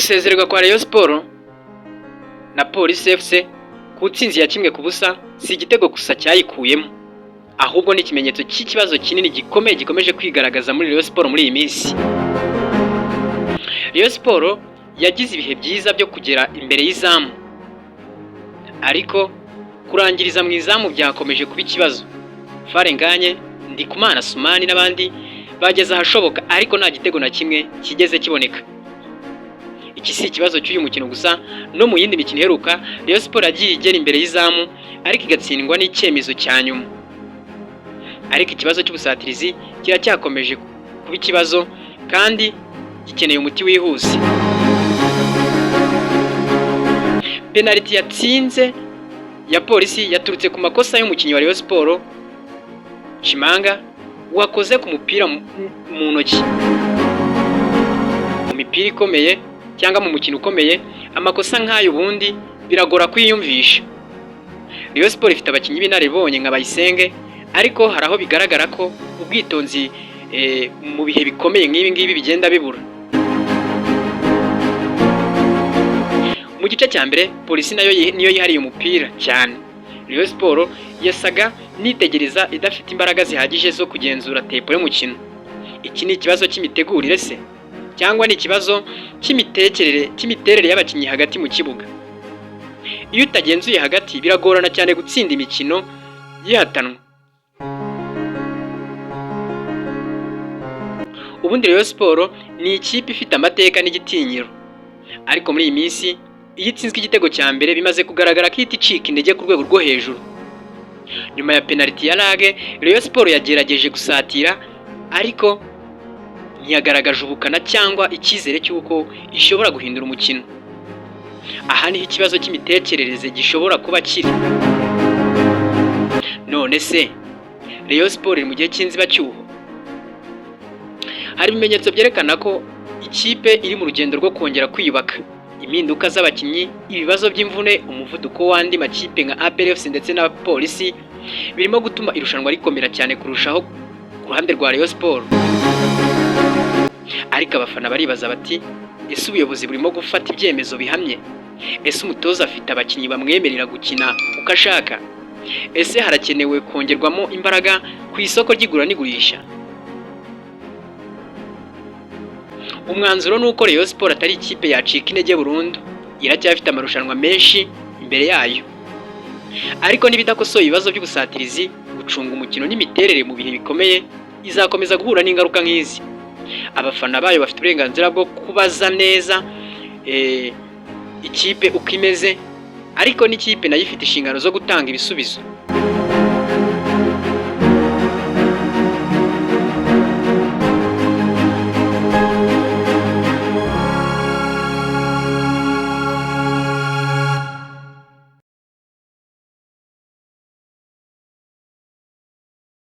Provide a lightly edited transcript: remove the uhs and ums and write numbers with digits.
Gusezererwa kwa Rayon Sport na Police FC ku ntsinzi ya 1-0 si igitego gusa cyayikuyemo, ahubwo ni ikimenyetso cy'ikibazo kinini gikomeye gikomeje kwigaragaza muri Rayon Sport muri iyi minsi. Rayon Sport yagize ibihe byiza byo kugera imbere y'izamu, ariko kurangiriza mu izamu byakomeje kuba ikibazo. Farenganye, Ndikumana Sumani n'abandi bageze ahashoboka, ariko nta gitego na kimwe kigeze kiboneka. Iki si ikibazo cy'uyu mukino gusa, no mu yindi mikino iheruka Rayon Sport yagiye igera imbere y'izamu ariko igatsindwa n'icyemezo cya nyuma. Ariko ikibazo cy'ubusatirizi kiracyakomeje kuba ikibazo kandi gikeneye umuti wihuse. Penalty yatsinze ya Polisi yaturutse ku makosa y'umukinnyi wa Rayon Sport Chimanga wakoze ku mupira mu ntoki. Mu mipira ikomeye cyangwa mu mukino ukomeye, amakosa nk'ayo ubundi biragora kwiyumvisha. Rayon Sport ifite abakinnyi b'inararibonye nka Bayisenge, ariko hari aho bigaragara ko ubwitonzi mu bihe bikomeye nk'ibi ngibi bigenda bibura. Mu gice cya mbere Polisi nayo niyo yihariye umupira cyane. Rayon Sport yasaga nitegereza idafite imbaraga zihagije zo kugenzura tempo y'umukino. Iki ni ikibazo cy'imitegurire se, cyangwa ni ikibazo cy'imiterere y'abakinnyi hagati mu kibuga? Iyo utagenzuye hagati biragorana cyane gutsinda imikino yihatanwa. Ubundi Rayon Sport ni ikipe ifite amateka n'igitinyiro, ariko muri iyi minsi iyo itsinzwe igitego cya mbere bimaze kugaragara ko ihita icika intege ku rwego rwo hejuru. Nyuma ya penalty ya Lage, Rayon Sport yagerageje gusatira, ariko ntiyagaragaje ubukana cyangwa icyizere cy'uko ishobora guhindura umukino. Aha niho ikibazo cy'imitekerereze gishobora kuba kiri. None se Rayon Sport iri mu gihe cy'inzibacyuho? Hari ibimenyetso byerekana ko ikipe iri mu rugendo rwo kongera kwiyubaka. Impinduka z'abakinnyi, ibibazo by'imvune, umuvuduko w'andi makipe nka APR FC ndetse na Polisi birimo gutuma irushanwa rikomera cyane kurushaho ku ruhande rwa Rayon Sport. Ariko abafana baribaza bati, ese ubuyobozi burimo gufata ibyemezo bihamye? Ese umutoza afite abakinnyi bamwemerera gukina uko ashaka? Ese harakenewe kongerwamo imbaraga ku isoko ry'igura n'igurisha? Umwanzuro ni uko Rayon Sport atari ikipe yacika intege burundu, iracyafite amarushanwa menshi imbere yayo. Ariko nibidakosoye ibibazo by'ubusatirizi, gucunga umukino n'imiterere mu bihe bikomeye, izakomeza guhura n'ingaruka nk'izi. Abafana bayo bafite uburenganzira bwo kubaza neza ikipe uko imeze, ariko n'ikipe nayo ifite inshingano zo gutanga ibisubizo.